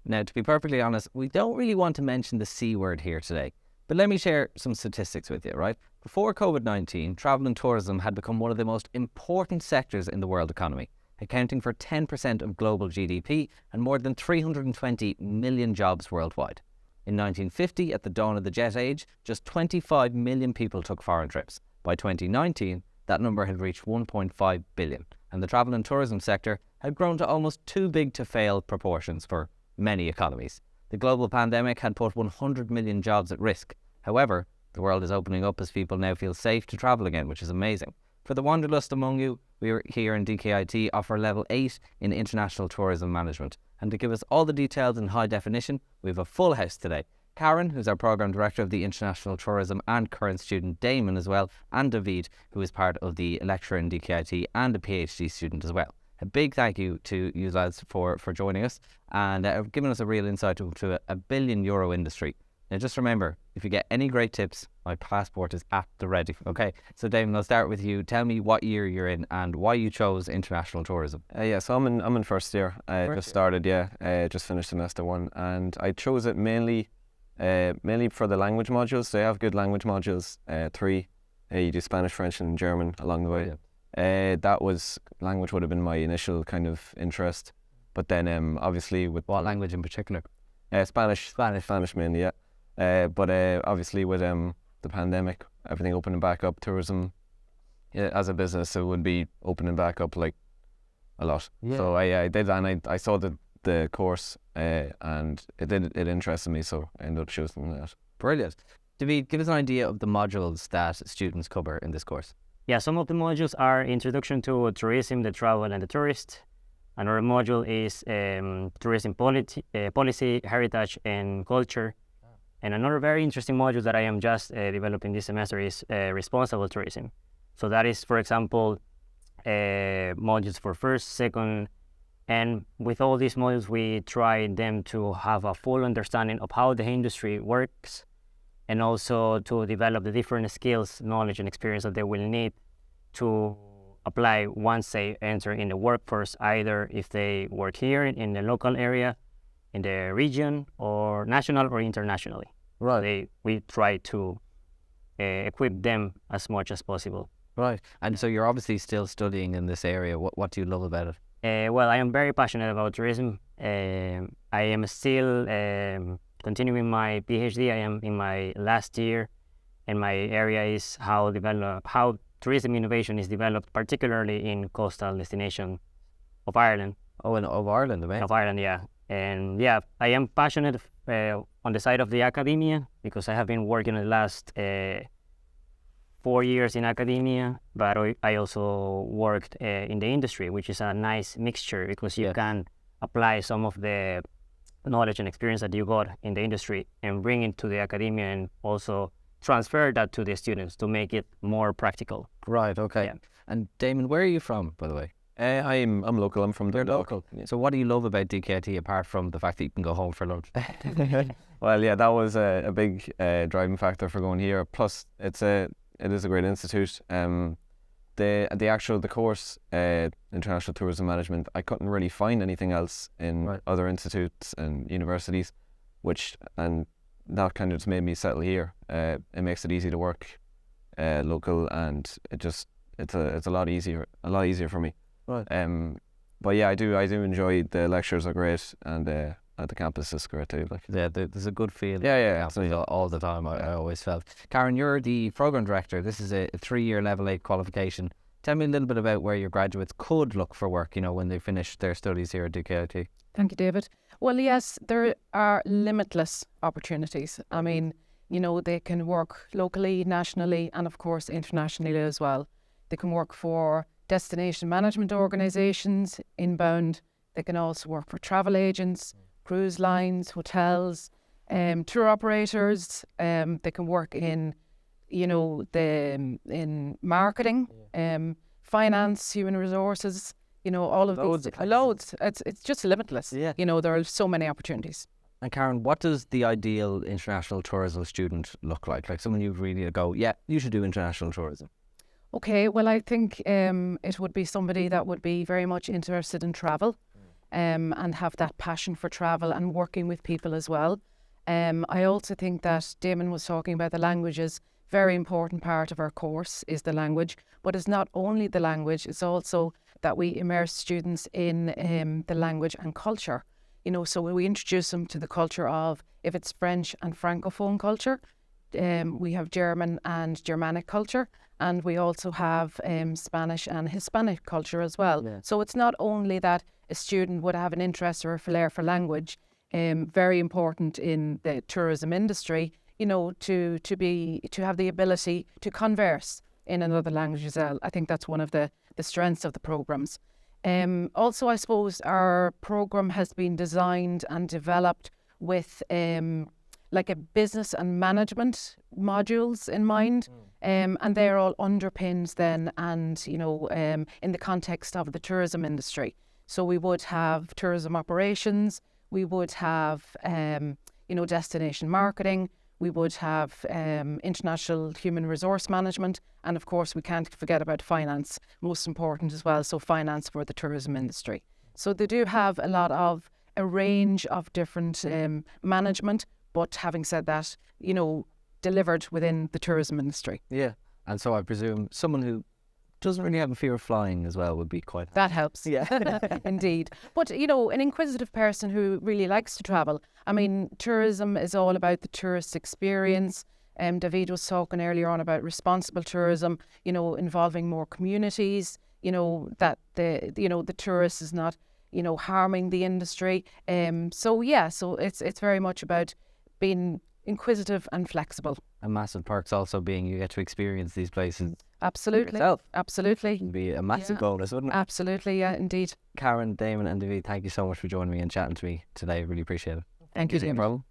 Now, to be perfectly honest, we don't really want to mention the C word here today, but let me share some statistics with you, right? Before COVID-19, travel and tourism had become one of the most important sectors in the world economy, accounting for 10% of global GDP and more than 320 million jobs worldwide. In 1950, at the dawn of the jet age, just 25 million people took foreign trips. By 2019, that number had reached 1.5 billion, and the travel and tourism sector had grown to almost too big to fail proportions for many economies. The global pandemic had put 100 million jobs at risk. However, the world is opening up as people now feel safe to travel again, which is amazing. For the wanderlust among you, we here in DkIT offer Level 8 in International Tourism Management. And to give us all the details in high definition, we have a full house today. Karen, who's our Programme Director of the International Tourism and current student, Damon as well, and David, who is part of the lecturer in DkIT and a PhD student as well. A big thank you to you lads for joining us and giving us a real insight into a €1 billion industry. Now just remember, if you get any great tips, my passport is at the ready. Okay, so Damon, I'll start with you. Tell me what year you're in and why you chose international tourism. So I'm in first year. I just started, just finished semester 1, and I chose it mainly for the language modules. They have good language modules, 3. You do Spanish, French and German along the way. Language would have been my initial kind of interest, but then obviously with what language in particular? Spanish mainly, yeah. But obviously with the pandemic, everything opening back up, tourism as a business, it would be opening back up like a lot. Yeah. So I did, and I saw the course and it interested me, so I ended up choosing that. Brilliant. David, give us an idea of the modules that students cover in this course. Yeah, some of the modules are Introduction to Tourism, the Travel and the Tourist. Another module is Tourism Policy, Heritage and Culture. And another very interesting module that I am just developing this semester is Responsible Tourism. So that is, for example, modules for first, second, and with all these modules, we try them to have a full understanding of how the industry works, and also to develop the different skills, knowledge, and experience that they will need to apply once they enter in the workforce, either if they work here in the local area, in the region, or national or internationally. Right. We try to equip them as much as possible. Right. And so you're obviously still studying in this area. What do you love about it? Well, I am very passionate about tourism. I am still continuing my PhD. I am in my last year, and my area is how tourism innovation is developed, particularly in coastal destinations of Ireland. Oh, and of Ireland, amazing. Of Ireland, yeah. And yeah, I am passionate on the side of the academia, because I have been working the last 4 years in academia, but I also worked in the industry, which is a nice mixture, because you can apply some of the knowledge and experience that you got in the industry and bring it to the academia, and also transfer that to the students to make it more practical. Right, okay. Yeah. And Damon, where are you from, by the way? I'm local. I'm from Dundalk. Local. Yeah. So what do you love about DkIT apart from the fact that you can go home for lunch? Well, yeah, that was a big driving factor for going here. Plus, it is a great institute. The course, International Tourism Management, I couldn't really find anything else in other institutes and universities, and that kind of just made me settle here. It makes it easy to work local, and it's a lot easier for me. Right. But yeah, I do enjoy the lectures are great, and at the campus is great too. Yeah, there's a good feel. Yeah. All the time. I always felt. Karen, you're the Programme Director. This is a 3-year Level 8 qualification. Tell me a little bit about where your graduates could look for work, when they finish their studies here at DkIT. Thank you, David. Well, yes, there are limitless opportunities. I mean, they can work locally, nationally, and of course internationally as well. They can work for destination management organisations, inbound. They can also work for travel agents, cruise lines, hotels, tour operators. They can work in, in marketing, finance, human resources. All of these. Loads. It's just limitless. Yeah. There are so many opportunities. And Karen, what does the ideal international tourism student look like? Like someone you'd really go, yeah, you should do international tourism. Okay, well, I think it would be somebody that would be very much interested in travel. and have that passion for travel and working with people as well. I also think that Damon was talking about the languages. Very important part of our course is the language, but it's not only the language, it's also that we immerse students in the language and culture. You know, so we introduce them to the culture of, if it's French and Francophone culture, we have German and Germanic culture, and we also have Spanish and Hispanic culture as well. Yeah. So it's not only that a student would have an interest or a flair for language, very important in the tourism industry, you know, to have the ability to converse in another language as well. I think that's one of the strengths of the programs. Also, I suppose our program has been designed and developed with like a business and management modules in mind, and they're all underpinned then, and you know, in the context of the tourism industry. So we would have tourism operations, we would have you know, destination marketing, we would have international human resource management, and of course we can't forget about finance, most important as well, so finance for the tourism industry. So they do have a range of different management, but having said that, you know, delivered within the tourism industry. Yeah. And so I presume someone who doesn't really have a fear of flying as well would be quite... That helps. Yeah. Indeed. But, you know, an inquisitive person who really likes to travel. I mean, tourism is all about the tourist experience. David was talking earlier on about responsible tourism, you know, involving more communities, you know, that the tourist is not, you know, harming the industry. So it's very much about being inquisitive and flexible. And massive perks also being you get to experience these places Absolutely. yourself. Absolutely. It'd be a massive bonus, wouldn't it? Absolutely, yeah, indeed. Karen, Damon and David, thank you so much for joining me and chatting to me today. Really appreciate it. Thank you, No Damon. problem.